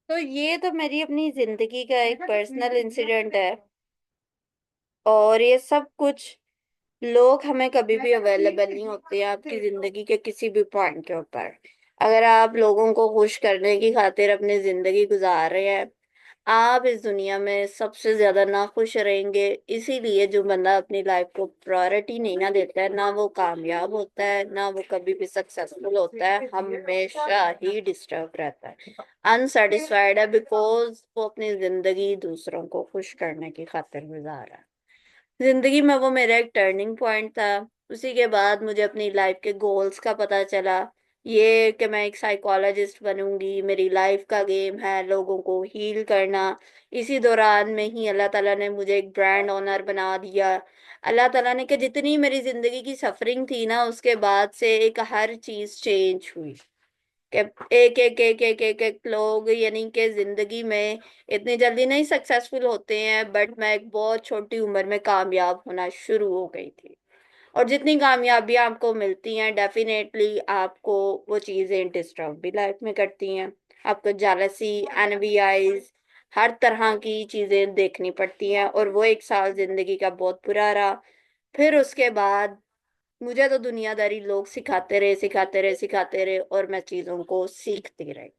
तो ये तो मेरी अपनी जिंदगी का एक पर्सनल इंसिडेंट है। और ये सब कुछ लोग हमें कभी भी अवेलेबल नहीं होते हैं आपकी जिंदगी के किसी भी पॉइंट के ऊपर। अगर आप लोगों को खुश करने की खातिर अपनी जिंदगी गुजार रहे हैं, आप इस दुनिया में सबसे ज्यादा ना खुश रहेंगे। इसीलिए जो बंदा अपनी लाइफ को प्रायोरिटी नहीं ना देता है, ना वो कामयाब होता है, ना वो कभी भी सक्सेसफुल होता है, हमेशा ही डिस्टर्ब रहता है, अनसेटिस्फाइड है, बिकॉज वो अपनी जिंदगी दूसरों को खुश करने की खातिर गुजार रहा है। जिंदगी में वो मेरा एक टर्निंग पॉइंट था। उसी के बाद मुझे अपनी लाइफ के गोल्स का पता चला, ये कि मैं एक साइकोलॉजिस्ट बनूंगी, मेरी लाइफ का गेम है लोगों को हील करना। इसी दौरान में ही अल्लाह ताला ने मुझे एक ब्रांड ओनर बना दिया। अल्लाह ताला ने कि जितनी मेरी जिंदगी की सफरिंग थी ना, उसके बाद से एक हर चीज चेंज हुई। कि एक लोग यानी कि जिंदगी में इतनी जल्दी नहीं सक्सेसफुल होते हैं, बट मैं एक बहुत छोटी उम्र में कामयाब होना शुरू हो गई थी। और जितनी कामयाबी आपको मिलती हैं, डेफिनेटली आपको वो चीजें डिस्टर्ब भी लाइफ में करती हैं। आपको जेलसी, एनवीआईज, हर तरह की चीजें देखनी पड़ती हैं। और वो एक साल जिंदगी का बहुत बुरा रहा। फिर उसके बाद मुझे तो दुनियादारी लोग सिखाते रहे, सिखाते रहे, सिखाते रहे, और मैं चीजों को सीखती रही।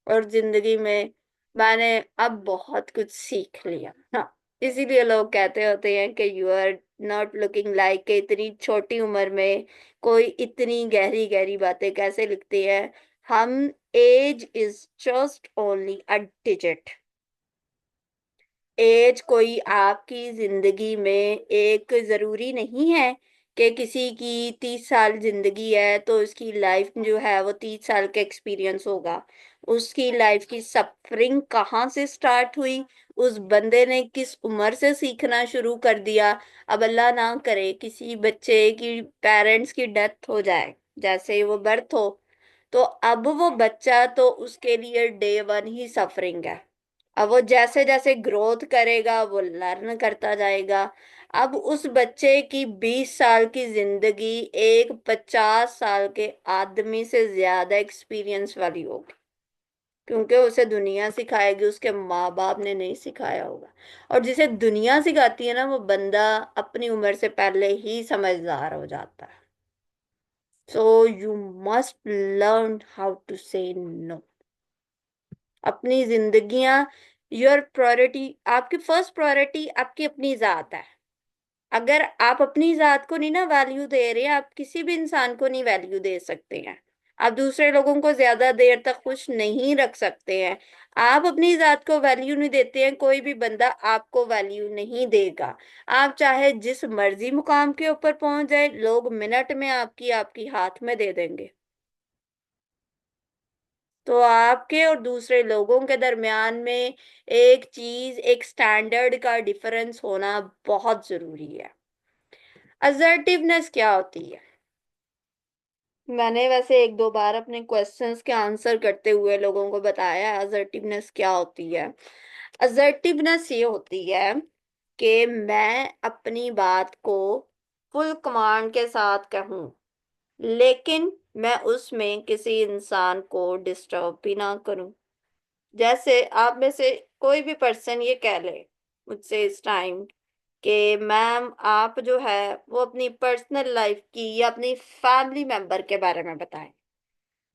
और जिंदगी में मैंने अब बहुत कुछ सीख लिया। हाँ, इसीलिए लोग कहते होते हैं कि you are not looking like, के इतनी छोटी उम्र में कोई इतनी गहरी गहरी बातें कैसे लिखती है। हम, age is just only a digit. Age कोई आपकी जिंदगी में एक जरूरी नहीं है कि किसी की 30 साल जिंदगी है तो उसकी लाइफ जो है वो 30 साल का एक्सपीरियंस होगा। उसकी लाइफ की सफरिंग कहाँ से स्टार्ट हुई, उस बंदे ने किस उम्र से सीखना शुरू कर दिया। अब अल्लाह ना करे किसी बच्चे की पेरेंट्स की डेथ हो जाए, जैसे ही वो बर्थ हो, तो अब वो बच्चा तो उसके लिए डे वन ही सफरिंग है। अब वो जैसे जैसे ग्रोथ करेगा वो लर्न करता जाएगा। अब उस बच्चे की 20 साल की जिंदगी एक 50 साल के आदमी से ज्यादा एक्सपीरियंस वाली होगी, क्योंकि उसे दुनिया सिखाएगी, उसके माँ बाप ने नहीं सिखाया होगा। और जिसे दुनिया सिखाती है ना, वो बंदा अपनी उम्र से पहले ही समझदार हो जाता है। So you must learn how to say no. अपनी जिंदगियां, योर प्रायोरिटी, आपकी फर्स्ट प्रायोरिटी आपकी अपनी जात है। अगर आप अपनी जात को नहीं ना वैल्यू दे रहे, आप किसी भी इंसान को नहीं वैल्यू दे सकते हैं। आप दूसरे लोगों को ज्यादा देर तक खुश नहीं रख सकते हैं। आप अपनी जात को वैल्यू नहीं देते हैं, कोई भी बंदा आपको वैल्यू नहीं देगा। आप चाहे जिस मर्जी मुकाम के ऊपर पहुंच जाए, लोग मिनट में आपकी आपकी हाथ में दे देंगे। तो आपके और दूसरे लोगों के दरमियान में एक चीज, एक स्टैंडर्ड का डिफरेंस होना बहुत जरूरी है। असर्टिवनेस क्या होती है? मैंने वैसे एक दो बार अपने क्वेश्चंस के आंसर करते हुए लोगों को बताया असर्टिवनेस क्या होती है। असर्टिवनेस ये होती है कि मैं अपनी बात को फुल कमांड के साथ कहूं, लेकिन मैं उसमें किसी इंसान को डिस्टर्ब भी ना करूं। जैसे आप में से कोई भी पर्सन ये कह ले मुझसे इस टाइम कि मैम आप जो है वो अपनी पर्सनल लाइफ की या अपनी फैमिली मेंबर के बारे में बताएं।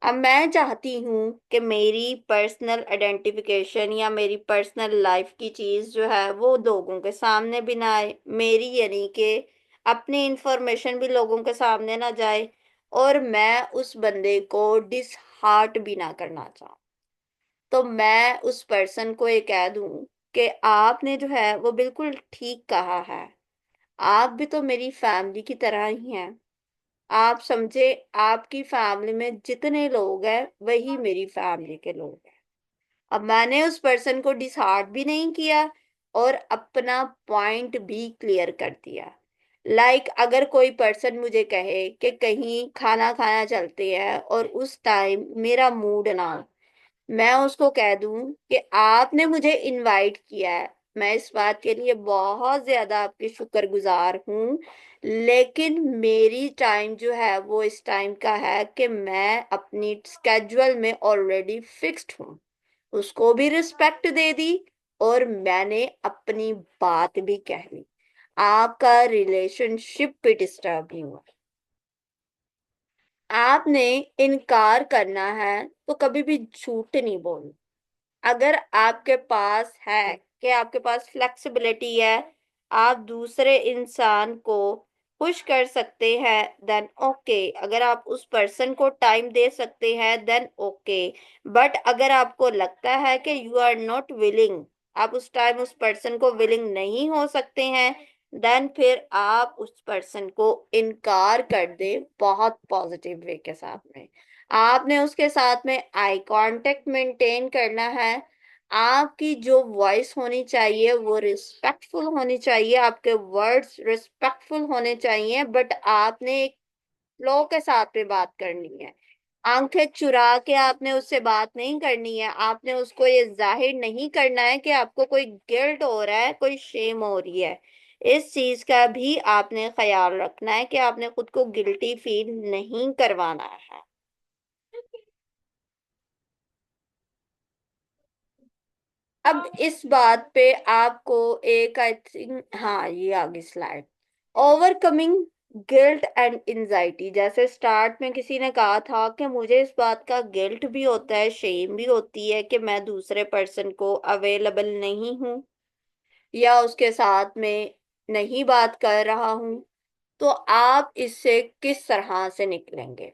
अब मैं चाहती हूँ कि मेरी पर्सनल आइडेंटिफिकेशन या मेरी पर्सनल लाइफ की चीज जो है वो लोगों के सामने भी ना आए, मेरी यानी कि अपनी इंफॉर्मेशन भी लोगों के सामने ना जाए, और मैं उस बंदे को डिसहार्ट भी ना करना चाहूँ। तो मैं उस पर्सन को ये कह दूं कि आपने जो है वो बिल्कुल ठीक कहा है। आप भी तो मेरी फैमिली की तरह ही हैं। आप समझे, आपकी फैमिली में जितने लोग हैं वही मेरी फैमिली के लोग हैं। अब मैंने उस पर्सन को डिसहार्ट भी नहीं किया और अपना पॉइंट भी क्लियर कर दिया। अगर कोई पर्सन मुझे कहे कि कहीं खाना खाना चलते हैं और उस टाइम मेरा मूड ना हो, मैं उसको कह दूं कि आपने मुझे इनवाइट किया है, मैं इस बात के लिए बहुत ज्यादा आपकी शुक्रगुजार हूँ, लेकिन मेरी टाइम जो है वो इस टाइम का है कि मैं अपनी स्केड्यूल में ऑलरेडी फिक्स्ड हूँ। उसको भी रिस्पेक्ट दे दी और मैंने अपनी बात भी कह ली। आपका रिलेशनशिप भी डिस्टर्ब नहीं हुआ। आपने इनकार करना है तो कभी भी झूठ नहीं बोलना। अगर आपके पास है कि आपके पास फ्लेक्सिबिलिटी है, आप दूसरे इंसान को पुश कर सकते हैं, देन ओके। अगर आप उस पर्सन को टाइम दे सकते हैं, देन ओके। बट अगर आपको लगता है कि यू आर नॉट विलिंग, आप उस टाइम उस पर्सन को विलिंग नहीं हो सकते हैं, देन फिर आप उस पर्सन को इनकार कर दे बहुत पॉजिटिव वे के साथ में। आपने उसके साथ में आई कांटेक्ट मेंटेन करना है। आपकी जो वॉइस होनी चाहिए वो रिस्पेक्टफुल होनी चाहिए, आपके वर्ड्स रिस्पेक्टफुल होने चाहिए, बट आपने एक फ्लो के साथ में बात करनी है। आंखें चुरा के आपने उससे बात नहीं करनी है। आपने उसको ये जाहिर नहीं करना है कि आपको कोई गिल्ट हो रहा है, कोई शेम हो रही है। इस चीज का भी आपने ख्याल रखना है कि आपने खुद को गिल्टी फील नहीं करवाना है। अब इस बात पे आपको एक, आई थिंक, हाँ ये आगे slide, overcoming guilt and anxiety. जैसे स्टार्ट में किसी ने कहा था कि मुझे इस बात का गिल्ट भी होता है, शेम भी होती है कि मैं दूसरे पर्सन को अवेलेबल नहीं हूँ या उसके साथ में नहीं बात कर रहा हूँ। तो आप इससे किस तरह से निकलेंगे?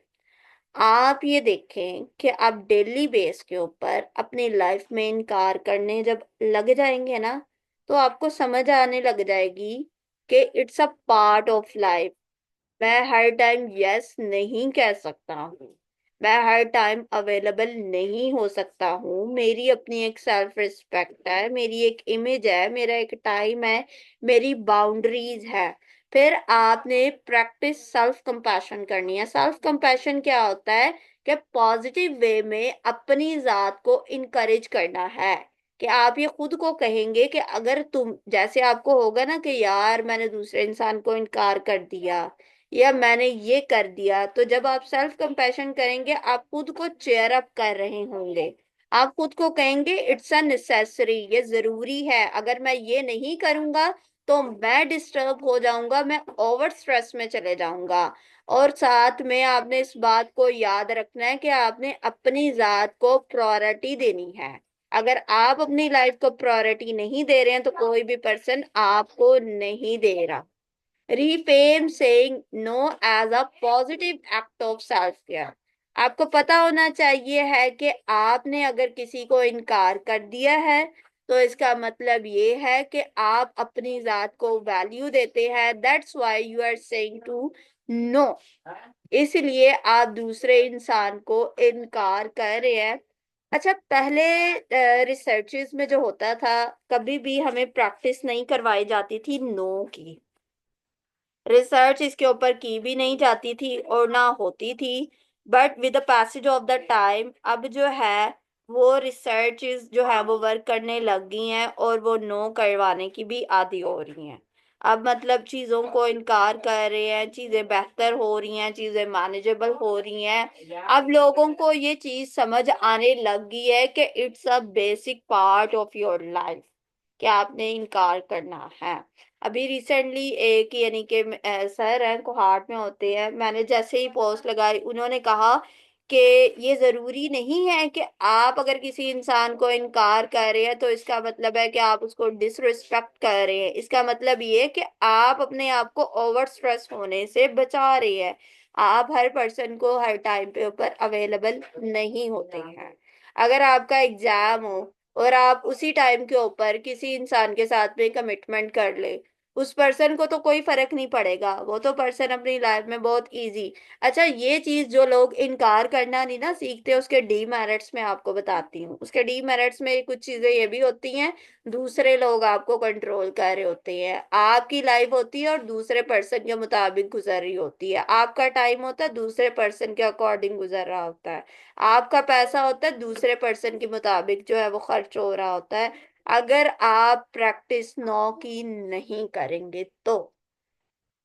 आप ये देखें कि आप डेली बेस के ऊपर अपनी लाइफ में इनकार करने जब लग जाएंगे ना, तो आपको समझ आने लग जाएगी कि it's a part of life. मैं हर टाइम यस नहीं कह सकता हूँ, मैं हर टाइम अवेलेबल नहीं हो सकता हूँ। मेरी अपनी एक सेल्फ रिस्पेक्ट है, मेरी एक इमेज है, मेरा एक टाइम है, मेरी बाउंड्रीज है। फिर आपने प्रैक्टिस सेल्फ कंपैशन करनी है। सेल्फ कंपैशन क्या होता है? कि पॉजिटिव वे में अपनी जात को इनकरेज करना है। कि आप ये खुद को कहेंगे कि अगर तुम, जैसे आपको होगा ना कि यार मैंने दूसरे इंसान को इनकार कर दिया या मैंने ये कर दिया, तो जब आप सेल्फ कंपैशन करेंगे आप खुद को चेयर अप कर रहे होंगे। आप खुद को कहेंगे इट्स अ नेसेसरी, ये जरूरी है, अगर मैं ये नहीं करूंगा तो मैं डिस्टर्ब हो जाऊंगा, मैं ओवर स्ट्रेस में चले जाऊंगा। और साथ में आपने इस बात को याद रखना है कि आपने अपनी जात को प्रायोरिटी देनी है। अगर आप अपनी लाइफ को प्रायोरिटी नहीं दे रहे हैं तो कोई भी पर्सन आपको नहीं दे रहा। Reframe saying no as a positive act of self care। आपको पता होना चाहिए है कि आपने अगर किसी को इनकार कर दिया है तो इसका मतलब ये है कि आप अपनी जात को वैल्यू देते हैं। That's why you are saying to no. इसलिए आप दूसरे इंसान को इनकार कर रहे हैं। अच्छा, पहले रिसर्चेस में जो होता था, कभी भी हमें प्रैक्टिस नहीं करवाई जाती थी नो की। रिसर्च इसके ऊपर की भी नहीं जाती थी और ना होती थी। But with the passage of the time अब जो है वो रिसर्च जो है वो वर्क करने लग गई हैं और वो नो करवाने की भी आदी हो रही हैं। अब मतलब चीजों को इनकार कर रहे हैं, चीजें बेहतर हो रही हैं, चीजें मैनेजेबल हो रही हैं। अब लोगों को ये चीज समझ आने लग गई है कि it's a basic part of your life कि आपने इनकार करना है। अभी रिसेंटली एक, यानी कि सर हैं कोहाट में होते हैं, मैंने जैसे ही पोस्ट लगाई उन्होंने कहा कि ये जरूरी नहीं है कि आप अगर किसी इंसान को इनकार कर रहे हैं तो इसका मतलब है कि आप उसको डिसरिस्पेक्ट कर रहे हैं। इसका मतलब ये है कि आप अपने आप को ओवर स्ट्रेस होने से बचा रहे हैं। आप हर पर्सन को हर टाइम पे ऊपर अवेलेबल नहीं होते हैं। अगर आपका एग्जाम हो और आप उसी टाइम के ऊपर किसी इंसान के साथ में कमिटमेंट कर ले, उस पर्सन को तो कोई फर्क नहीं पड़ेगा, वो तो पर्सन अपनी लाइफ में बहुत इजी। अच्छा, ये चीज जो लोग इनकार करना नहीं ना सीखते, उसके डीमेरिट्स में आपको बताती हूँ। उसके डीमेरिट्स में कुछ चीजें ये भी होती हैं, दूसरे लोग आपको कंट्रोल कर रहे होते हैं, आपकी लाइफ होती है और दूसरे पर्सन के मुताबिक गुजर रही होती है, आपका टाइम होता है दूसरे पर्सन के अकॉर्डिंग गुजर रहा होता है, आपका पैसा होता है दूसरे पर्सन के मुताबिक जो है वो खर्च हो रहा होता है। अगर आप प्रैक्टिस नो की नहीं करेंगे तो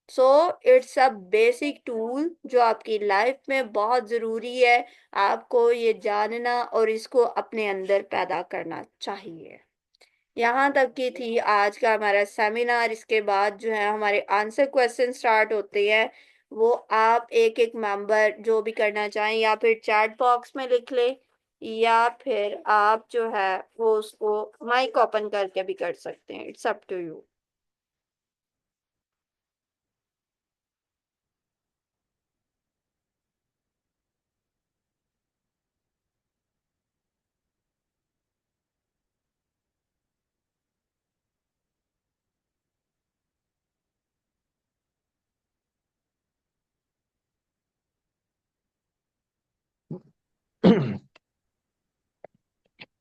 so it's a basic tool जो आपकी लाइफ में बहुत जरूरी है। आपको ये जानना और इसको अपने अंदर पैदा करना चाहिए। यहाँ तक की थी आज का हमारा सेमिनार। इसके बाद जो है हमारे आंसर क्वेश्चन स्टार्ट होते हैं। वो आप एक एक मेंबर जो भी करना चाहें या फिर चैट बॉक्स में लिख ले, या फिर आप जो है वो उसको माइक ओपन करके भी कर सकते हैं। It's up to you.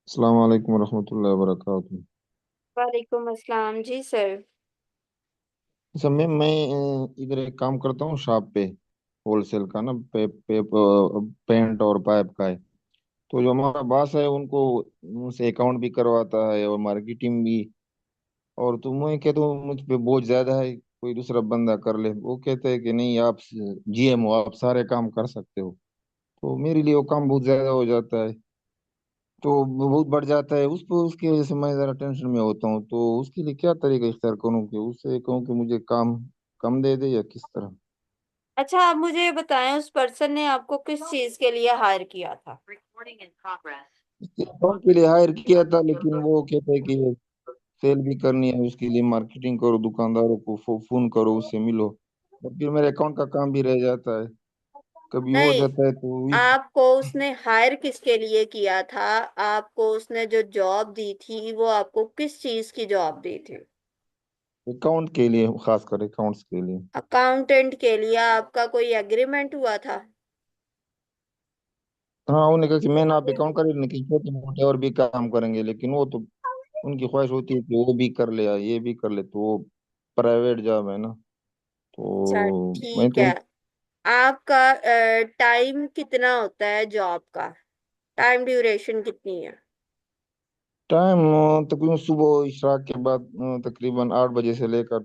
अस्सलाम वालेकुम रहमतुल्लाहि व बरकातहू। वालेकुम अस्सलाम जी सर। अच्छा मैं इधर एक काम करता हूँ शॉप पे, होलसेल का ना, पेंट और पाइप का है। तो जो हमारा बॉस है उनको उनसे अकाउंट भी करवाता है और मार्केटिंग भी। और तो मैं कहता हूँ मुझ पे बोझ ज्यादा है, कोई दूसरा बंदा कर ले। वो कहते हैं कि नहीं, आप जीएम हो, आप सारे काम कर सकते हो। तो मेरे लिए वो काम बहुत ज्यादा हो जाता है, तो वो बहुत बढ़ जाता है उसकी वजह से मैं ज़रा टेंशन में होता हूँ। तो उसके लिए क्या तरीका इख्तियार करूँ कि उससे कहूँ कि मुझे काम कम दे दे या किस तरह। अच्छा, आप मुझे ये बताएं, उस पर्सन ने आपको किस चीज के लिए हायर किया था? इसके अकाउंट के लिए हायर किया था, लेकिन वो कहते हैं कि सेल भी करनी है, उसके लिए मार्केटिंग करो, दुकानदारों को फोन करो, उससे मिलो। और फिर मेरे अकाउंट का काम भी रह जाता है, कभी हो नहीं, जाता है तो इस आपको उसने हायर किसके लिए किया था? आपको उसने जो जॉब दी थी वो आपको किस चीज की जॉब दी थी? अकाउंट के लिए, खासकर अकाउंट्स के लिए। अकाउंटेंट के लिए। आपका कोई एग्रीमेंट हुआ था? हाँ, उन्होंने कहा कि मैं ना आप अकाउंट करें, लेकिन छोटे मोटे और भी काम करेंगे। लेकिन वो तो उनकी ख्वाहिश होती है कि वो भी कर ले या ये भी कर ले, तो वो प्राइवेट जॉब है ना। अच्छा, तो मैं ठीक तो है। आपका टाइम कितना होता है जॉब का? टाइम ड्यूरेशन कितनी है? टाइम तकरीबन सुबह इशराक के बाद तकरीबन 8 बजे से लेकर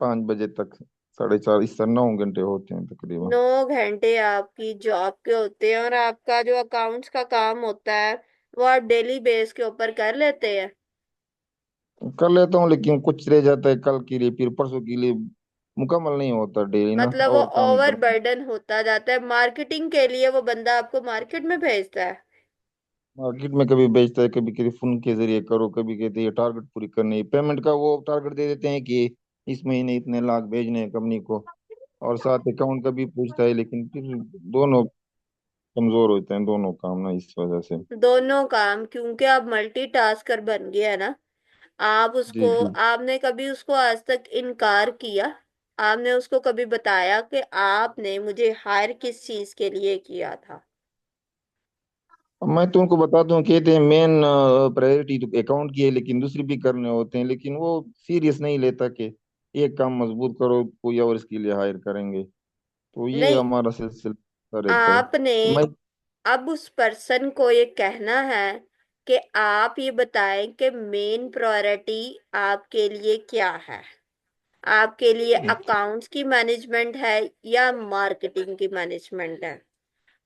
5 बजे तक, 4:30, इस तरह 9 घंटे होते हैं तकरीबन। 9 घंटे आपकी जॉब के होते हैं, और आपका जो अकाउंट्स का काम होता है वो आप डेली बेस के ऊपर कर लेते हैं? कर लेता हूँ, लेकिन कुछ रह जाता है कल के लिए, फिर परसों के लिए। मुकम्मल नहीं होता डेली ना, मतलब वो और काम ही ओवर करता हूँ। बर्डन होता जाता है। मार्केटिंग के लिए वो बंदा आपको मार्केट में भेजता है? मार्केट में कभी बेचता है, कभी कभी फोन के जरिए करो, कभी कहते हैं टारगेट पूरी करनी है, पेमेंट का वो टारगेट दे देते हैं कि इस महीने इतने लाख भेजने हैं कंपनी को। और साथ अकाउंट का भी पूछता है, लेकिन फिर दोनों कमजोर होते हैं, दोनों काम ना, इस वजह से। दोनों काम, क्योंकि आप मल्टीटास्कर बन गया है ना। आप जी उसको, जी। आपने कभी उसको आज तक इनकार किया? आपने उसको कभी बताया कि आपने मुझे हायर किस चीज के लिए किया था? अब मैं तो उनको बताता हूँ, कहते हैं मेन प्रायोरिटी तो अकाउंट की है, लेकिन दूसरी भी करने होते हैं। लेकिन वो सीरियस नहीं लेता कि एक काम मजबूत करो, कोई और इसके लिए हायर करेंगे। तो ये नहीं, हमारा सिलसिला रहता है। आपने तो मैं अब उस पर्सन को ये कहना है कि आप ये बताएं कि मेन प्रायोरिटी आपके लिए क्या है। आपके लिए अकाउंट्स की मैनेजमेंट है या मार्केटिंग की मैनेजमेंट है?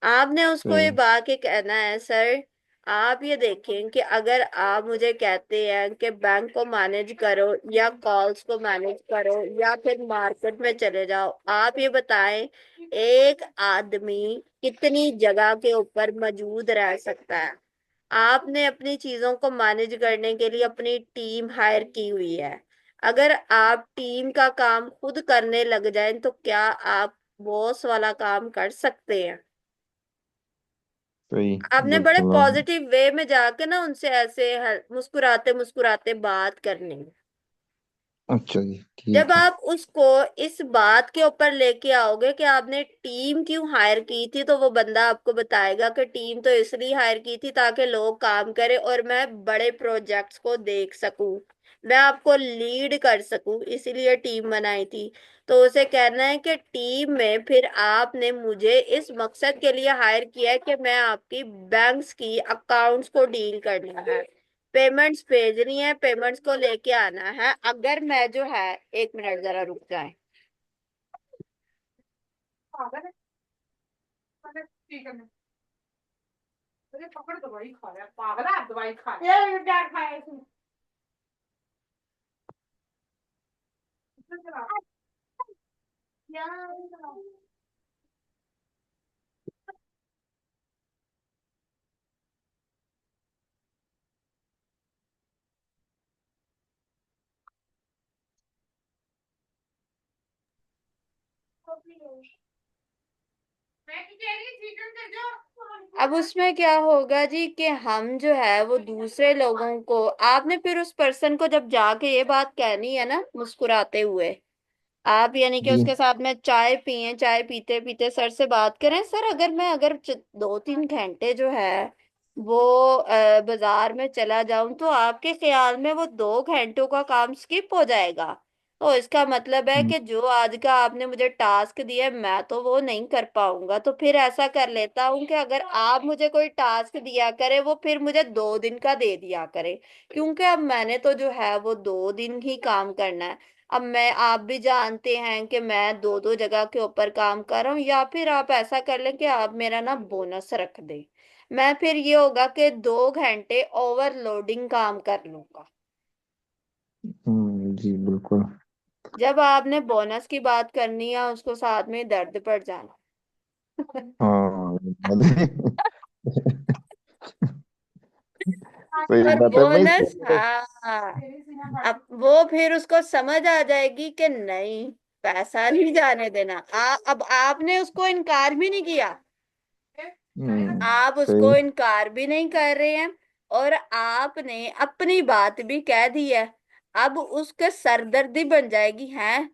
आपने उसको ये सही बात के कहना है, सर आप ये देखें कि अगर आप मुझे कहते हैं कि बैंक को मैनेज करो या कॉल्स को मैनेज करो या फिर मार्केट में चले जाओ, आप ये बताएं एक आदमी कितनी जगह के ऊपर मौजूद रह सकता है? आपने अपनी चीजों को मैनेज करने के लिए अपनी टीम हायर की हुई है। अगर आप टीम का काम खुद करने लग जाएं तो क्या आप बॉस वाला काम कर सकते हैं? सही। आपने बड़े बिल्कुल आप। पॉजिटिव वे में जाके ना उनसे ऐसे मुस्कुराते मुस्कुराते बात करनी है। अच्छा जी, जब ठीक है। आप उसको इस बात के ऊपर लेके आओगे कि आपने टीम क्यों हायर की थी, तो वो बंदा आपको बताएगा कि टीम तो इसलिए हायर की थी ताकि लोग काम करें और मैं बड़े प्रोजेक्ट्स को देख सकूं, मैं आपको लीड कर सकूं, इसीलिए टीम बनाई थी। तो उसे कहना है कि टीम में फिर आपने मुझे इस मकसद के लिए हायर किया है कि मैं आपकी बैंक्स की अकाउंट्स को डील करना है, पेमेंट्स भेजनी है, पेमेंट्स को लेके आना है। अगर मैं जो है, 1 मिनट जरा रुक जाए। अब उसमें क्या होगा जी कि हम जो है वो दूसरे लोगों को, आपने फिर उस पर्सन को जब जाके ये बात कहनी है ना मुस्कुराते हुए, आप यानी कि जी। उसके साथ में चाय पिए, चाय पीते पीते सर से बात करें, सर अगर मैं अगर 2-3 घंटे जो है वो बाजार में चला जाऊं तो आपके ख्याल में वो 2 घंटों का काम स्किप हो जाएगा? तो इसका मतलब है हम्म। कि जो आज का आपने मुझे टास्क दिया है मैं तो वो नहीं कर पाऊंगा। तो फिर ऐसा कर लेता हूँ कि अगर आप मुझे कोई टास्क दिया करे वो फिर मुझे 2 दिन का दे दिया करे, क्योंकि अब मैंने तो जो है वो 2 दिन ही काम करना है। अब मैं, आप भी जानते हैं कि मैं दो दो जगह के ऊपर काम कर रहा हूँ, या फिर आप ऐसा कर लें कि आप मेरा ना बोनस रख दें, मैं फिर ये होगा कि 2 घंटे ओवरलोडिंग काम कर लूंगा। जी बिल्कुल। जब आपने बोनस की बात करनी है उसको साथ में दर्द पड़ जाना। हाँ सही और बात है मैं बोनस, इसको। हाँ, अब वो फिर उसको समझ आ जाएगी कि नहीं, पैसा नहीं जाने देना। अब आपने उसको इनकार भी नहीं किया, आप उसको सही। इनकार भी नहीं कर रहे हैं, और आपने अपनी बात भी कह दी है। अब उसके सरदर्दी बन जाएगी है,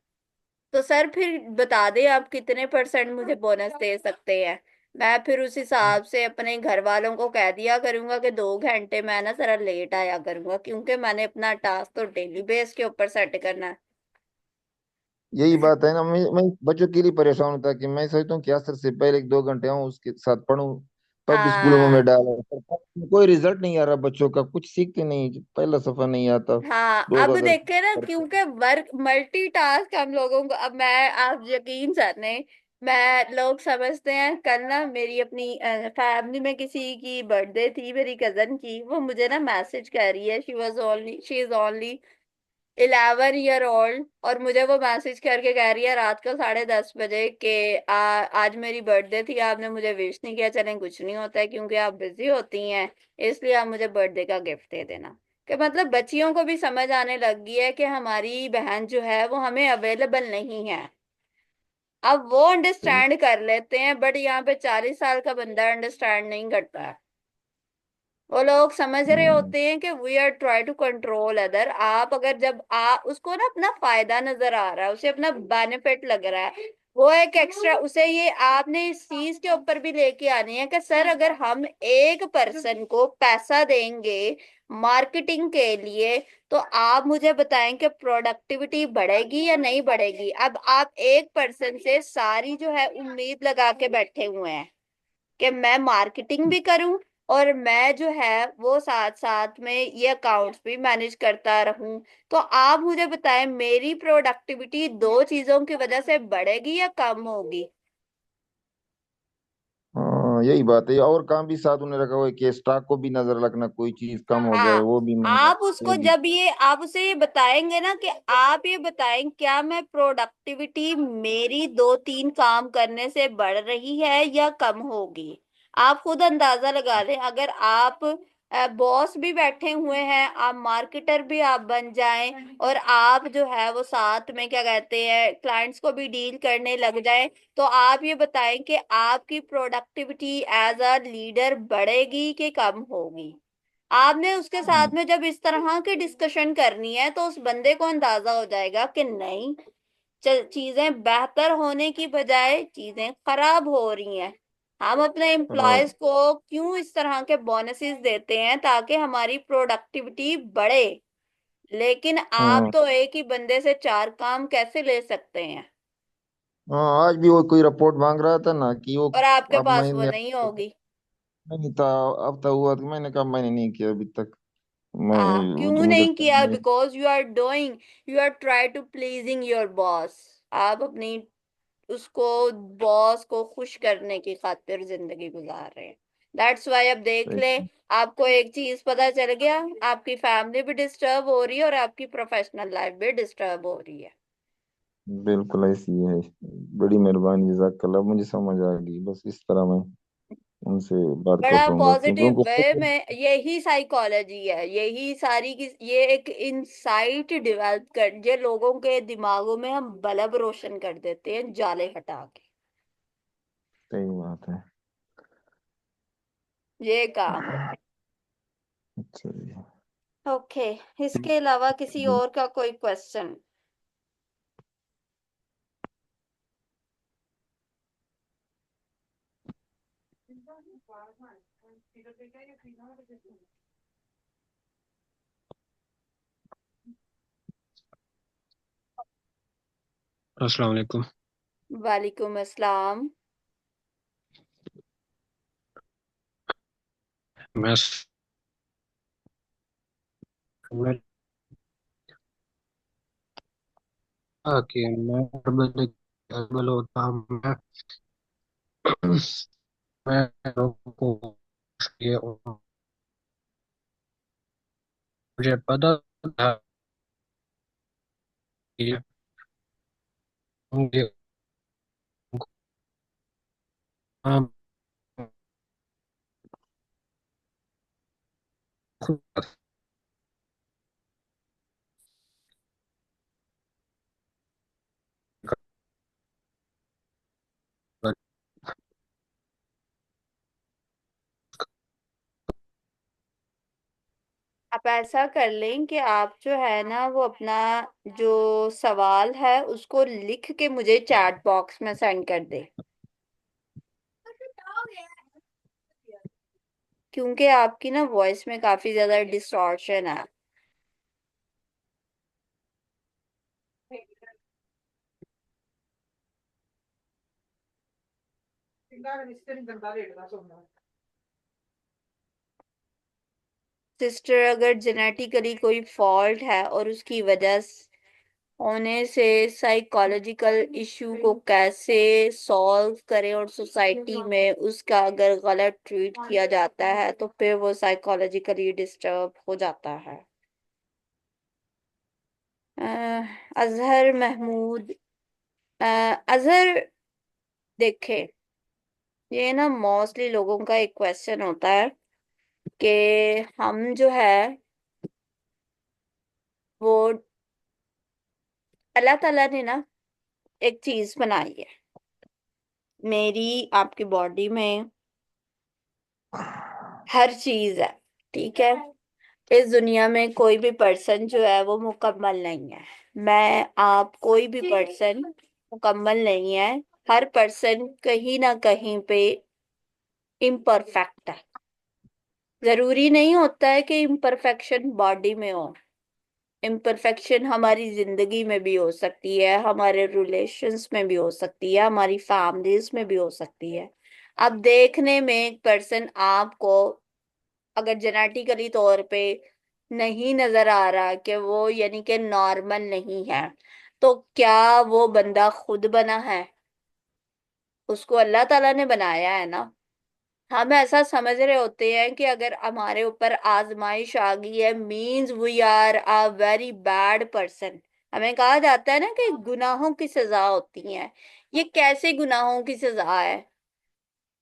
तो सर फिर बता दे आप कितने % मुझे बोनस दे सकते हैं। मैं फिर उस हिसाब से अपने घर वालों को कह दिया करूंगा कि 2 घंटे मैं ना जरा लेट आया करूंगा, क्योंकि मैंने अपना टास्क तो डेली बेस के ऊपर सेट करना है। यही बात है ना, मैं बच्चों के लिए परेशान होता कि मैं सोचता हूँ कि यार सर से पहले 1-2 घंटे आऊँ उसके साथ पढूं, तब स्कूलों में मैं हाँ, डाला, पर कोई रिजल्ट नहीं आ रहा, बच्चों का कुछ सीखते नहीं, पहला सफा नहीं आता। हाँ, दो अब दो अगर देखे ना, क्योंकि वर्क मल्टीटास्क हम लोगों को, अब मैं, आप यकीन जाने, मैं, लोग समझते हैं, कल ना मेरी अपनी फैमिली में किसी की बर्थडे थी, मेरी कजन की, वो मुझे ना मैसेज कर रही है, she is only 11 year old, और मुझे वो मैसेज करके कह रही है रात को 10:30 बजे के आज मेरी बर्थडे थी, आपने मुझे विश नहीं किया। चलें, कुछ नहीं होता है, क्योंकि आप बिजी होती हैं, इसलिए आप मुझे बर्थडे का गिफ्ट दे देना। कि मतलब बच्चियों को भी समझ आने लग गई है कि हमारी बहन जो है वो हमें अवेलेबल नहीं है। अब वो अंडरस्टैंड कर लेते हैं, बट यहाँ पे 40 साल का बंदा अंडरस्टैंड नहीं करता है। वो लोग समझ रहे हम्म, होते हैं कि we are try to control other. आप अगर, जब उसको ना अपना फायदा नजर आ रहा है, उसे अपना बेनिफिट लग रहा है, वो एक एक्स्ट्रा, उसे ये आपने इस चीज के ऊपर भी लेके आनी है कि सर अगर हम एक पर्सन को पैसा देंगे मार्केटिंग के लिए, तो आप मुझे बताएं कि प्रोडक्टिविटी बढ़ेगी या नहीं बढ़ेगी। अब आप एक पर्सन से सारी जो है उम्मीद लगा के बैठे हुए हैं कि मैं मार्केटिंग भी करूं, और मैं जो है वो साथ साथ में ये अकाउंट्स भी मैनेज करता रहूं। तो आप मुझे बताएं मेरी प्रोडक्टिविटी दो चीजों की वजह से बढ़ेगी या कम होगी? हाँ यही बात है, और काम भी साथ उन्हें रखा हुआ है कि स्टॉक को भी नजर रखना, कोई चीज कम हो जाए हाँ, वो भी महंगा, आप उसको ये भी। जब ये आप उसे ये बताएंगे ना कि आप ये बताएं क्या मैं प्रोडक्टिविटी मेरी 2-3 काम करने से बढ़ रही है या कम होगी, आप खुद अंदाजा लगा लें। अगर आप बॉस भी बैठे हुए हैं, आप मार्केटर भी आप बन जाएं, और आप जो है वो साथ में क्या कहते हैं क्लाइंट्स को भी डील करने लग जाएं, तो आप ये बताएं कि आपकी प्रोडक्टिविटी एज अ लीडर बढ़ेगी कि कम होगी। आपने उसके साथ में जब इस तरह की डिस्कशन करनी है तो उस बंदे को अंदाजा हो जाएगा कि नहीं, चीजें बेहतर होने की बजाय चीजें खराब हो रही हैं। हम अपने हाँ। एम्प्लॉयज को क्यों इस तरह के बोनसेस देते हैं? ताकि हमारी प्रोडक्टिविटी बढ़े। लेकिन आप हाँ। तो एक ही बंदे से 4 काम कैसे ले सकते हैं? हाँ, आज भी वो कोई रिपोर्ट मांग रहा था ना कि वो, और आपके अब पास वो मैंने, नहीं होगी। नहीं था, अब तो हुआ, तो मैंने कहा मैंने नहीं किया अभी तक, मैं, हाँ, वो तो क्यों मुझे नहीं टाइम किया? नहीं। Because you are doing, you are try to pleasing your boss. आप अपनी उसको बॉस को खुश करने की खातिर जिंदगी गुजार रहे हैं। दैट्स वाई अब देख ले, सही। आपको एक चीज पता चल गया, आपकी फैमिली भी डिस्टर्ब हो रही है और आपकी प्रोफेशनल लाइफ भी डिस्टर्ब हो रही है। बिल्कुल ऐसी है। बड़ी मेहरबानी, जज़ाकल्लाह, मुझे समझ आ गई। बस इस तरह मैं उनसे बात बड़ा करूंगा, क्योंकि पॉजिटिव उनको वे खुद। में, यही साइकोलॉजी है, यही सारी की ये एक इंसाइट डेवलप कर, ये लोगों के दिमागों में हम बल्ब रोशन कर देते हैं जाले हटा के। सही बात है। ये काम है। अच्छा जी। ओके, इसके अलावा किसी जी। और का कोई क्वेश्चन? अस्सलाम वालेकुम। वालेकुम अस्सलाम। मैं मैं कि मैं अरबल होता हूँ। मैं लोगों को ये मुझे पता था कि मुझे काम खुद करना आप ऐसा कर लें कि आप जो है ना वो अपना जो सवाल है उसको लिख के मुझे चैट बॉक्स में सेंड कर दे, क्योंकि आपकी ना वॉइस में काफी ज्यादा डिस्टॉर्शन है। सिस्टर, अगर जेनेटिकली कोई फॉल्ट है और उसकी वजह होने से साइकोलॉजिकल इशू को कैसे सॉल्व करें और सोसाइटी में उसका अगर गलत ट्रीट किया जाता है तो फिर वो साइकोलॉजिकली डिस्टर्ब हो जाता है। अजहर महमूद, अजहर, देखे, ये ना मोस्टली लोगों का एक क्वेश्चन होता है कि हम जो है वो, अल्लाह ताला ने ना एक चीज बनाई है मेरी आपकी बॉडी में, हर चीज है, ठीक है। इस दुनिया में कोई भी पर्सन जो है वो मुकम्मल नहीं है। मैं आप कोई भी पर्सन मुकम्मल नहीं है। हर पर्सन कहीं ना कहीं पे इम्परफेक्ट है। जरूरी नहीं होता है कि इम्परफेक्शन बॉडी में हो, इम्परफेक्शन हमारी जिंदगी में भी हो सकती है, हमारे रिलेशंस में भी हो सकती है, हमारी फैमिलीज में भी हो सकती है। अब देखने में एक पर्सन आपको अगर जेनेटिकली तौर पे नहीं नजर आ रहा कि वो यानी कि नॉर्मल नहीं है, तो क्या वो बंदा खुद बना है? उसको अल्लाह ताला ने बनाया है ना। हम ऐसा समझ रहे होते हैं कि अगर हमारे ऊपर आजमाइश आ गई है means we are a very bad person. हमें कहा जाता है ना कि गुनाहों की सजा होती है। ये कैसे गुनाहों की सजा है?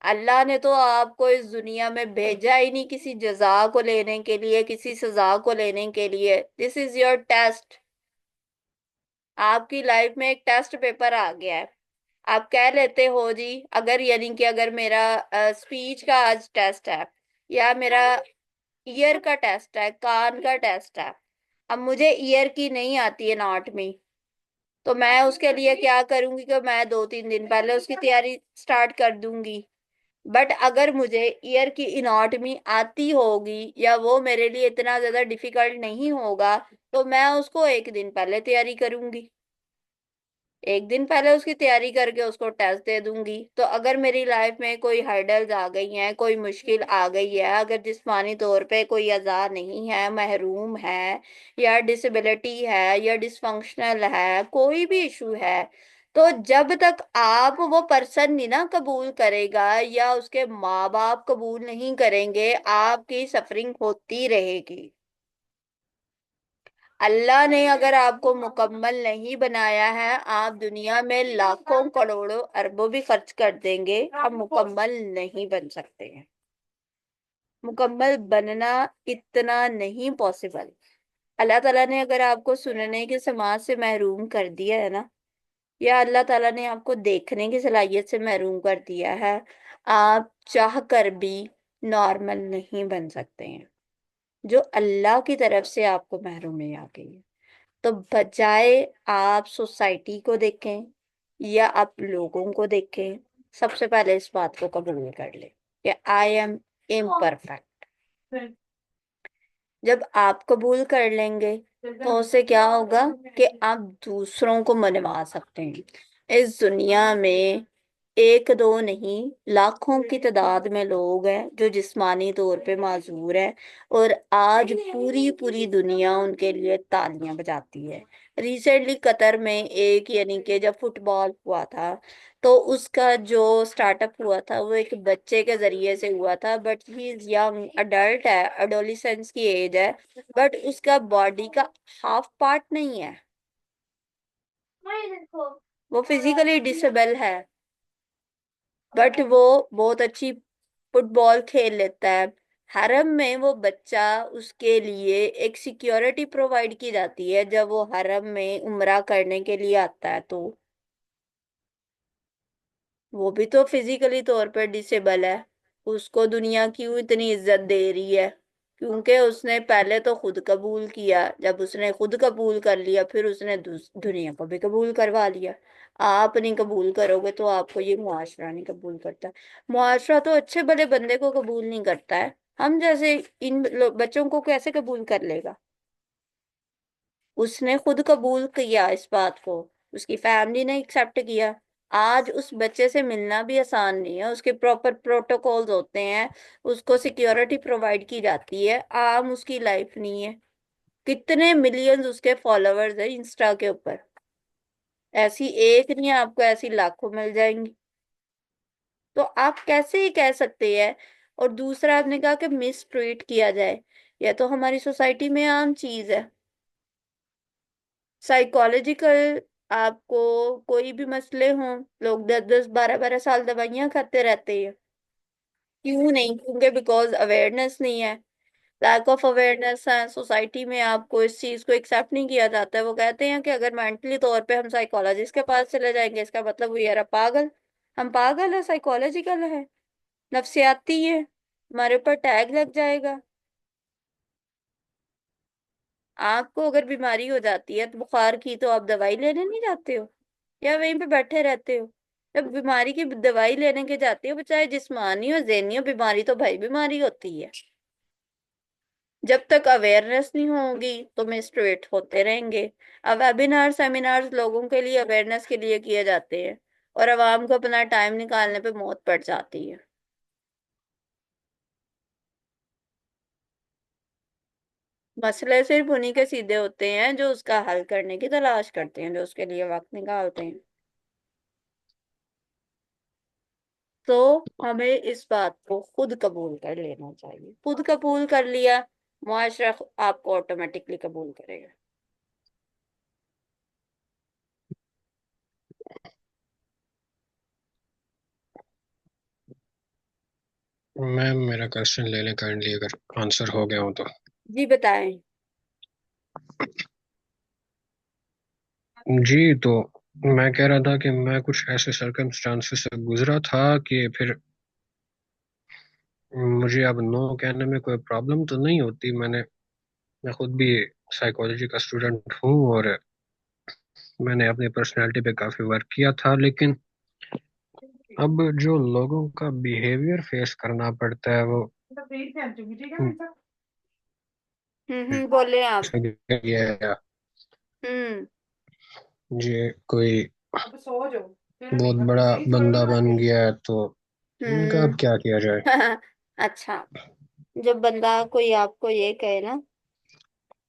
अल्लाह ने तो आपको इस दुनिया में भेजा ही नहीं किसी जजा को लेने के लिए, किसी सजा को लेने के लिए। This is your test. आपकी लाइफ में एक टेस्ट पेपर आ गया है। आप कह लेते हो जी, अगर यानी कि अगर मेरा स्पीच का आज टेस्ट है, या मेरा ईयर का टेस्ट है, कान का टेस्ट है। अब मुझे ईयर की नहीं आती है एनाटॉमी, तो मैं उसके लिए क्या करूंगी कि मैं 2-3 दिन पहले उसकी तैयारी स्टार्ट कर दूंगी। बट अगर मुझे ईयर की इनाटमी आती होगी या वो मेरे लिए इतना ज्यादा डिफिकल्ट नहीं होगा, तो मैं उसको एक दिन पहले तैयारी करूंगी, एक दिन पहले उसकी तैयारी करके उसको टेस्ट दे दूंगी। तो अगर मेरी लाइफ में कोई हर्डल्स आ गई हैं, कोई मुश्किल आ गई है, अगर जिस्मानी तौर पे कोई अज़ा नहीं है, महरूम है, या डिसेबिलिटी है, या डिसफंक्शनल है, कोई भी इशू है, तो जब तक आप वो पर्सन नहीं ना कबूल करेगा या उसके माँ बाप कबूल नहीं करेंगे, आपकी सफरिंग होती रहेगी। अल्लाह ने अगर आपको मुकम्मल नहीं बनाया है, आप दुनिया में लाखों करोड़ों अरबों भी खर्च कर देंगे, आप मुकम्मल नहीं बन सकते हैं। मुकम्मल बनना इतना नहीं पॉसिबल। अल्लाह ताला ने अगर आपको सुनने के समाज से महरूम कर दिया है ना, या अल्लाह ताला ने आपको देखने की सलाहियत से महरूम कर दिया है, आप चाह कर भी नॉर्मल नहीं बन सकते हैं। जो अल्लाह की तरफ से आपको महरूमी आ गई है। तो बजाय आप सोसाइटी को देखें या आप लोगों को देखें, सबसे पहले इस बात को कबूल कर ले कि आई एम इम्परफेक्ट। जब आप कबूल कर लेंगे तो उससे क्या होगा कि आप दूसरों को मनवा सकते हैं। इस दुनिया में एक दो नहीं, लाखों की तादाद में लोग हैं जो जिस्मानी तौर पे माजूर है, और आज पूरी पूरी दुनिया उनके लिए तालियां बजाती है। रिसेंटली कतर में एक, यानी कि जब फुटबॉल हुआ था, तो उसका जो स्टार्टअप हुआ था वो एक बच्चे के जरिए से हुआ था, but he is young adult है, एडोलिसेंस की एज है, बट उसका बॉडी का हाफ पार्ट नहीं है, वो फिजिकली डिसेबल है, बट वो बहुत अच्छी फुटबॉल खेल लेता है। हरम में वो बच्चा, उसके लिए एक सिक्योरिटी प्रोवाइड की जाती है जब वो हरम में उम्रा करने के लिए आता है, तो वो भी तो फिजिकली तौर पर डिसेबल है। उसको दुनिया क्यों इतनी इज्जत दे रही है? क्योंकि उसने पहले तो खुद कबूल किया, जब उसने खुद कबूल कर लिया फिर उसने दुनिया को भी कबूल करवा लिया। आप नहीं कबूल करोगे तो आपको ये मुआशरा नहीं कबूल करता। मुआशरा तो अच्छे भले बंदे को कबूल नहीं करता है, हम जैसे इन बच्चों को कैसे कबूल कर लेगा? उसने खुद कबूल किया इस बात को, उसकी फैमिली ने एक्सेप्ट किया। आज उस बच्चे से मिलना भी आसान नहीं है, उसके प्रॉपर प्रोटोकॉल्स होते हैं, उसको सिक्योरिटी प्रोवाइड की जाती है, आम उसकी लाइफ नहीं है। कितने मिलियंस उसके फॉलोअर्स है इंस्टा के ऊपर, ऐसी एक नहीं है, आपको ऐसी लाखों मिल जाएंगी। तो आप कैसे ही कह सकते हैं? और दूसरा आपने कहा कि मिस ट्रीट किया जाए, यह तो हमारी सोसाइटी में आम चीज है। साइकोलॉजिकल, आपको कोई भी मसले हों, लोग 10 10 12 12 साल दवाइयां खाते रहते हैं। क्यों नहीं? क्योंकि बिकॉज अवेयरनेस नहीं है, लैक ऑफ अवेयरनेस है सोसाइटी में। आपको इस चीज को एक्सेप्ट नहीं किया जाता है। वो कहते हैं कि अगर मेंटली तौर पे हम साइकोलॉजिस्ट के पास चले जाएंगे, इसका मतलब वो यार पागल, हम पागल है, साइकोलॉजिकल है, नफ्सियाती है, हमारे ऊपर टैग लग जाएगा। आपको अगर बीमारी हो जाती है तो बुखार की, तो आप दवाई लेने नहीं जाते हो, या वहीं पे बैठे रहते हो? जब बीमारी की दवाई लेने के जाते हो, चाहे जिस्मानी हो ज़हनी हो, बीमारी तो भाई बीमारी होती है। जब तक अवेयरनेस नहीं होगी तो मिसट्रीट होते रहेंगे। अब वेबिनार सेमिनार्स लोगों के लिए अवेयरनेस के लिए किए जाते हैं, और आवाम को अपना टाइम निकालने पे मौत पड़ जाती है। मसले सिर्फ उन्हीं के सीधे होते हैं जो उसका हल करने की तलाश करते हैं, जो उसके लिए वक्त निकालते हैं। तो हमें इस बात को खुद कबूल कर लेना चाहिए। खुद कबूल कर लिया, मुआशरा आपको ऑटोमेटिकली कबूल करेगा। मैम, मेरा क्वेश्चन ले लें काइंडली, अगर आंसर हो गया हो तो। जी बताएं। जी, तो मैं कह रहा था कि मैं कुछ ऐसे सर्कमस्टांसेस से गुजरा था कि फिर मुझे अब नो कहने में कोई प्रॉब्लम तो नहीं होती। मैं खुद भी साइकोलॉजी का स्टूडेंट हूँ, और मैंने अपनी पर्सनैलिटी पे काफी वर्क किया था, लेकिन अब जो लोगों का बिहेवियर फेस करना पड़ता है वो, बोले आप। जैसे कि ये हम्म। ये कोई बहुत बड़ा बंदा बन गया है, तो इनका हम्म। अब क्या किया जाए। अच्छा, जब बंदा कोई आपको ये कहे ना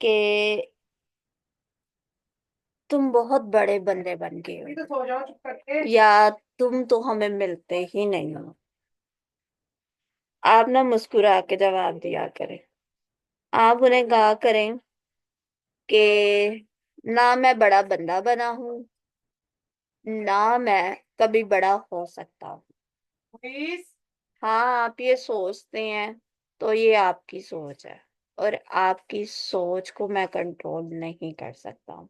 कि तुम बहुत बड़े बंदे बन गए हो, या तुम तो हमें मिलते ही नहीं हो। आप ना मुस्कुरा के जवाब दिया करें। आप उन्हें कहा करें कि ना मैं बड़ा बंदा बना हूं, ना मैं कभी बड़ा हो सकता हूँ। हाँ, आप ये सोचते हैं तो ये आपकी सोच है, और आपकी सोच को मैं कंट्रोल नहीं कर सकता हूँ।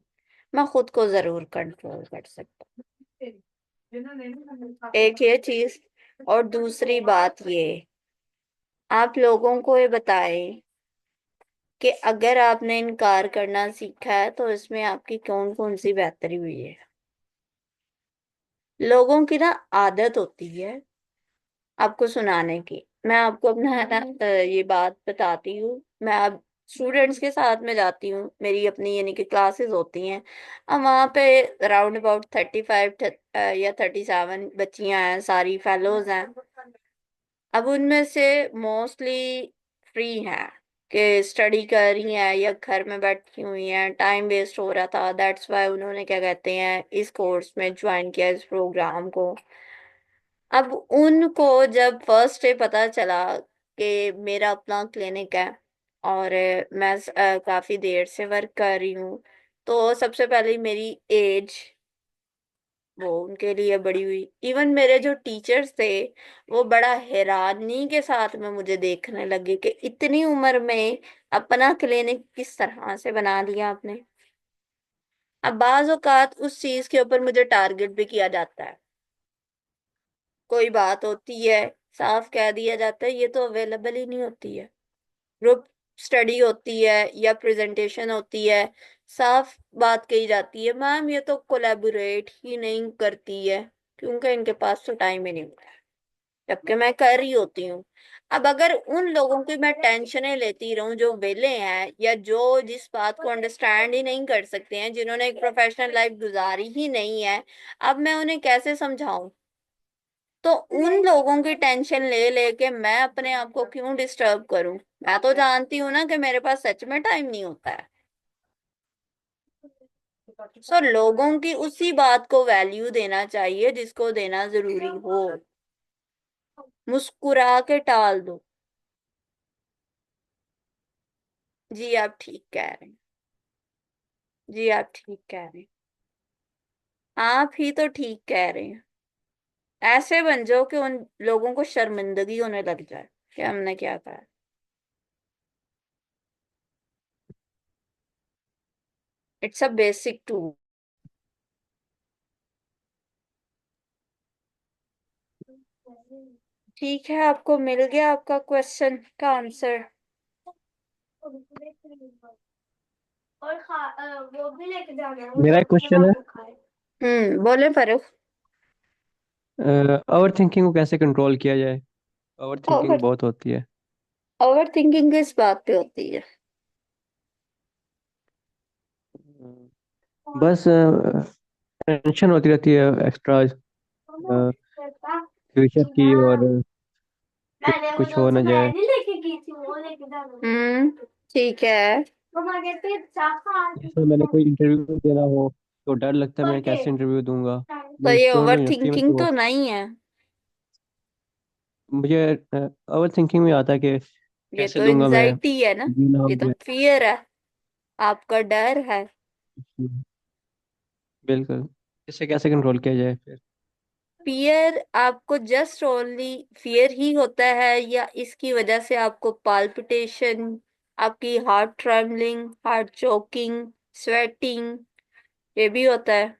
मैं खुद को जरूर कंट्रोल कर सकता हूँ, एक ये चीज। और दूसरी बात ये, आप लोगों को ये बताएं कि अगर आपने इनकार करना सीखा है तो इसमें आपकी कौन कौन सी बेहतरी हुई है। लोगों की ना आदत होती है आपको सुनाने की। मैं आपको अपना है ना ये बात बताती हूँ। मैं अब स्टूडेंट्स के साथ में जाती हूँ, मेरी अपनी यानी कि क्लासेस होती हैं। अब वहाँ पे अराउंड अबाउट 35 या 37 बच्चियां हैं, सारी फेलोज हैं। अब उनमें से मोस्टली फ्री हैं कि स्टडी कर रही हैं या घर में बैठी हुई हैं, टाइम वेस्ट हो रहा था, दैट्स वाई उन्होंने क्या कहते हैं इस कोर्स में ज्वाइन किया, इस प्रोग्राम को। अब उनको जब फर्स्ट डे पता चला कि मेरा अपना क्लिनिक है और मैं काफी देर से वर्क कर रही हूँ, तो सबसे पहले मेरी एज वो उनके लिए बड़ी हुई। इवन मेरे जो टीचर्स थे वो बड़ा हैरानी के साथ में मुझे देखने लगे कि इतनी उम्र में अपना क्लिनिक किस तरह से बना लिया आपने। अब बाज औकात उस चीज के ऊपर मुझे टारगेट भी किया जाता है। कोई बात होती है, साफ कह दिया जाता है ये तो अवेलेबल ही नहीं होती है। ग्रुप स्टडी होती है या प्रेजेंटेशन होती है, साफ बात कही जाती है मैम ये तो कोलैबोरेट ही नहीं करती है, क्योंकि इनके पास तो टाइम ही नहीं होता है, जबकि मैं कर रही होती हूँ। अब अगर उन लोगों की मैं टेंशनें लेती रहूं जो वेले हैं या जो जिस बात को अंडरस्टैंड ही नहीं कर सकते हैं, जिन्होंने एक प्रोफेशनल लाइफ गुजारी ही नहीं है, अब मैं उन्हें कैसे समझाऊं। तो उन लोगों की टेंशन ले लेके मैं अपने आप को क्यों डिस्टर्ब करूं। मैं तो जानती हूँ ना कि मेरे पास सच में टाइम नहीं होता है। सो लोगों की उसी बात को वैल्यू देना चाहिए जिसको देना जरूरी हो। मुस्कुरा के टाल दो। जी आप ठीक कह रहे हैं। जी आप ठीक कह रहे हैं। आप ही तो ठीक कह रहे हैं। ऐसे बन जाओ कि उन लोगों को शर्मिंदगी होने लग जाए कि हमने क्या कहा। It's a basic tool. ठीक है, आपको मिल गया आपका क्वेश्चन का आंसर। और वो भी लेके जाना है, वो मेरा जो एक अपने क्वेश्चन वहां है, पे खाए। बोले फरूख। ओवर थिंकिंग को कैसे कंट्रोल किया जाए? ओवर थिंकिंग ओवर बहुत होती है। ओवर थिंकिंग किस बात पे होती है। बस टेंशन होती रहती है एक्स्ट्रा, फ्यूचर की, और मैंने वो कुछ जो हो से ना जाए। मैं नहीं लेके गई थी वो लेके जाना। ठीक है। मम्मा कहते हैं चाचा जैसे मैंने कोई इंटरव्यू देना हो तो डर लगता है मैं करके। कैसे इंटरव्यू दूंगा। तो मेरी ये स्टूडेंट ओवर यूनिवर्सिटी में थिंकिंग तो तो नहीं है। मुझे ओवर थिंकिंग में आता है कि ये कैसे तो दूंगा मैं, एंजाइटी है ना। जी ना हो ये तो जाए। फियर है, आपका डर है। बिल्कुल। इसे कैसे कंट्रोल किया जाए फिर? फियर आपको जस्ट ओनली फियर ही होता है, या इसकी वजह से आपको पाल्पिटेशन, आपकी heart trembling, heart choking, sweating, ये भी होता है।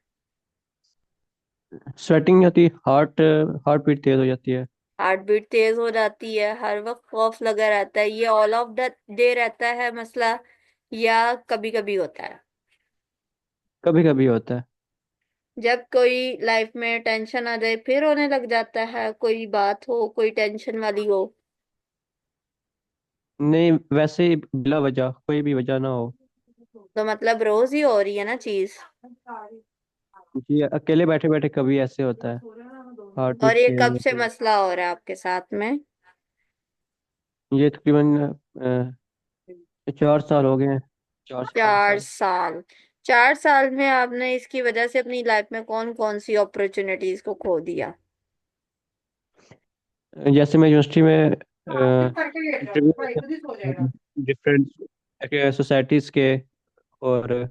स्वेटिंग होती है, हार्ट बीट तेज हो जाती है। हार्ट बीट तेज हो जाती है, हर वक्त खौफ लगा रहता है, ये ऑल ऑफ द डे रहता है मसला, या कभी कभी होता है कभी कभी होता है। जब कोई लाइफ में टेंशन आ जाए फिर होने लग जाता है, कोई बात हो कोई टेंशन वाली हो। नहीं, वैसे ही बिला वजह, कोई भी वजह ना हो। तो मतलब रोज ही हो रही है ना चीज। जी, अकेले बैठे बैठे कभी ऐसे होता है, हार्ट बीट और ये तेज कब से होती है। मसला हो रहा है आपके साथ में। ये तकरीबन 4 साल हो गए हैं, 4 से 5 4 साल। साल 4 साल में आपने इसकी वजह से अपनी लाइफ में कौन कौन सी अपॉर्चुनिटीज को खो दिया? जैसे मैं यूनिवर्सिटी में इंटरव्यू डिफरेंट सोसाइटीज़ के, और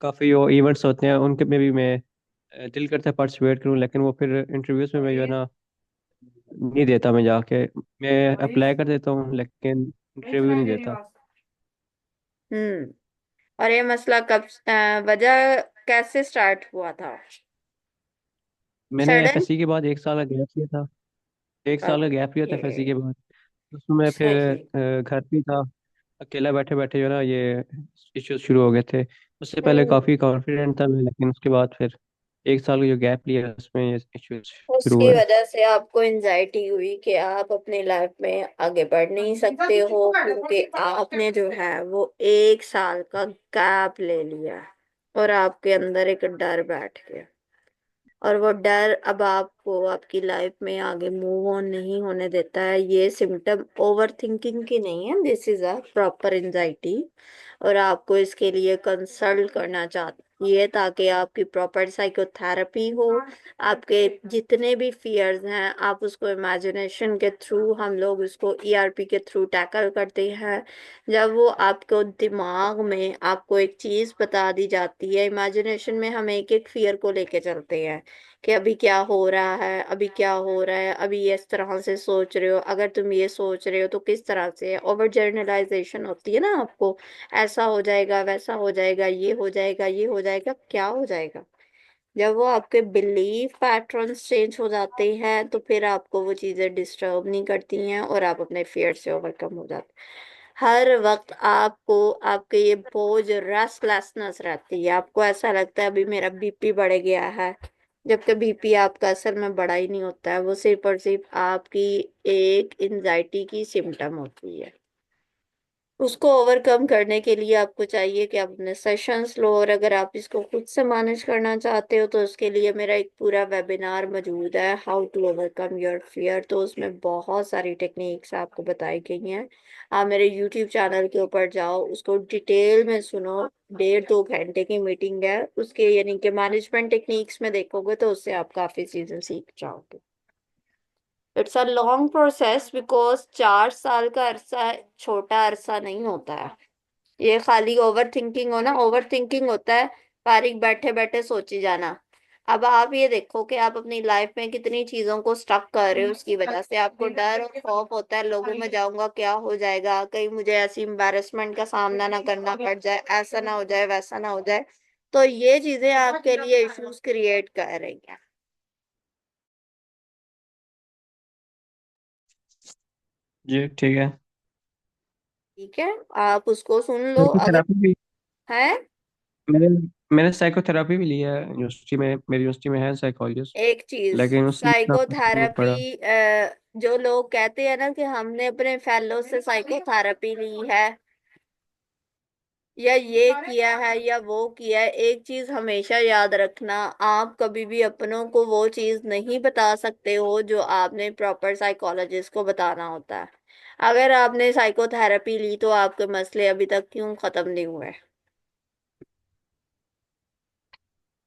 काफ़ी वो इवेंट्स होते हैं उनके में भी मैं दिल करता है पार्टिसिपेट करूं, लेकिन वो फिर इंटरव्यूज में मैं जो है ना नहीं देता। मैं जाके मैं अप्लाई कर देता हूँ लेकिन इंटरव्यू नहीं देता। हम्म। और ये मसला कब वजह कैसे स्टार्ट हुआ था? मैंने सडन? एफएससी के बाद 1 साल का गैप लिया था। 1 साल का गैप लिया था ओके। एफएससी के बाद। उसमें मैं फिर सही। घर पे था, अकेला बैठे बैठे जो है ना ये इश्यूज शुरू हो गए थे। उससे पहले हम्म। काफ़ी कॉन्फिडेंट था मैं, लेकिन उसके बाद फिर 1 साल का जो गैप लिया उसमें ये इश्यूज शुरू उसकी हुए। वजह से आपको एंजाइटी हुई कि आप अपनी लाइफ में आगे बढ़ नहीं सकते हो, क्योंकि आपने जो है वो 1 साल का गैप ले लिया और आपके अंदर एक डर बैठ गया। और वो डर अब आपको आपकी लाइफ में आगे मूव ऑन नहीं होने देता है। ये सिम्टम ओवर थिंकिंग की नहीं है, this is a proper anxiety. और आपको इसके लिए कंसल्ट करना चाहिए ताकि आपकी प्रॉपर साइकोथेरेपी हो। आपके जितने भी फियर्स हैं आप उसको इमेजिनेशन के थ्रू, हम लोग उसको ईआरपी के थ्रू टैकल करते हैं। जब वो आपको दिमाग में आपको एक चीज बता दी जाती है, इमेजिनेशन में हम एक एक फियर को लेके चलते हैं कि अभी क्या हो रहा है, अभी क्या हो रहा है, अभी ये इस तरह से सोच रहे हो, अगर तुम ये सोच रहे हो तो किस तरह से। ओवर जर्नलाइजेशन होती है ना आपको, ऐसा हो जाएगा, वैसा हो जाएगा, ये हो जाएगा, ये हो जाएगा, क्या हो जाएगा। जब वो आपके बिलीफ पैटर्न्स चेंज हो जाते हैं तो फिर आपको वो चीजें डिस्टर्ब नहीं करती हैं और आप अपने फियर से ओवरकम हो जाते हैं। हर वक्त आपको आपके ये बोझ रेस्टलेसनेस रहती है, आपको ऐसा लगता है अभी मेरा बीपी बढ़ गया है, जबकि बीपी आपका असल में बढ़ा ही नहीं होता है, वो सिर्फ और सिर्फ आपकी एक एंजाइटी की सिम्टम होती है। उसको ओवरकम करने के लिए आपको चाहिए कि आप अपने सेशंस लो, और अगर आप इसको खुद से मैनेज करना चाहते हो तो उसके लिए मेरा एक पूरा वेबिनार मौजूद है, how to overcome your fear. तो उसमें बहुत सारी टेक्निक्स आपको बताई गई हैं। आप मेरे यूट्यूब चैनल के ऊपर जाओ, उसको डिटेल में सुनो। 1.5-2 घंटे की मीटिंग है उसके, यानी कि मैनेजमेंट टेक्निक्स में देखोगे तो उससे आप काफी चीजें सीख जाओगे। It's a long process, because 4 साल का अरसा छोटा अरसा नहीं होता है। ये खाली ओवर थिंकिंग हो ना, ओवर थिंकिंग होता है फारिग बैठे बैठे सोची जाना। अब आप ये देखो कि आप अपनी लाइफ में कितनी चीजों को स्टक कर रहे हो, उसकी वजह से आपको डर और खौफ होता है, लोगों में जाऊंगा क्या हो जाएगा, कहीं मुझे ऐसी एम्बैरेसमेंट का सामना ना करना पड़ जाए, ऐसा ना हो जाए, वैसा ना हो जाए। तो ये चीजें आपके लिए इश्यूज क्रिएट कर रही हैं। जी ठीक है। ठीक है, आप उसको सुन लो अगर साइकोथेरापी भी है। मैंने मैंने साइकोथेरापी भी लिया है यूनिवर्सिटी में, मेरी यूनिवर्सिटी में है साइकोलॉजिस्ट, एक चीज, लेकिन उससे इतना फर्क नहीं साइकोथेरेपी, पड़ा। जो लोग कहते हैं ना कि हमने अपने फेलो से साइकोथेरेपी ली है या ये किया है या वो किया है, एक चीज हमेशा याद रखना, आप कभी भी अपनों को वो चीज नहीं बता सकते हो जो आपने प्रॉपर साइकोलॉजिस्ट को बताना होता है। अगर आपने साइकोथेरेपी ली तो आपके मसले अभी तक क्यों खत्म नहीं हुए?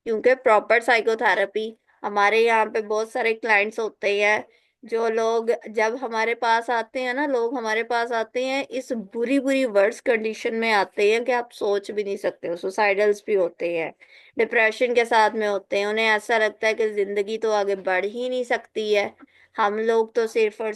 क्योंकि प्रॉपर साइकोथेरेपी, हमारे यहाँ पे बहुत सारे क्लाइंट्स होते हैं जो लोग जब हमारे पास आते हैं ना, लोग हमारे पास आते हैं इस बुरी बुरी वर्स कंडीशन में आते हैं कि आप सोच भी नहीं सकते हो, सुसाइडल्स भी होते हैं, डिप्रेशन के साथ में होते हैं, उन्हें ऐसा लगता है कि जिंदगी तो आगे बढ़ ही नहीं सकती है, हम लोग तो सिर्फ और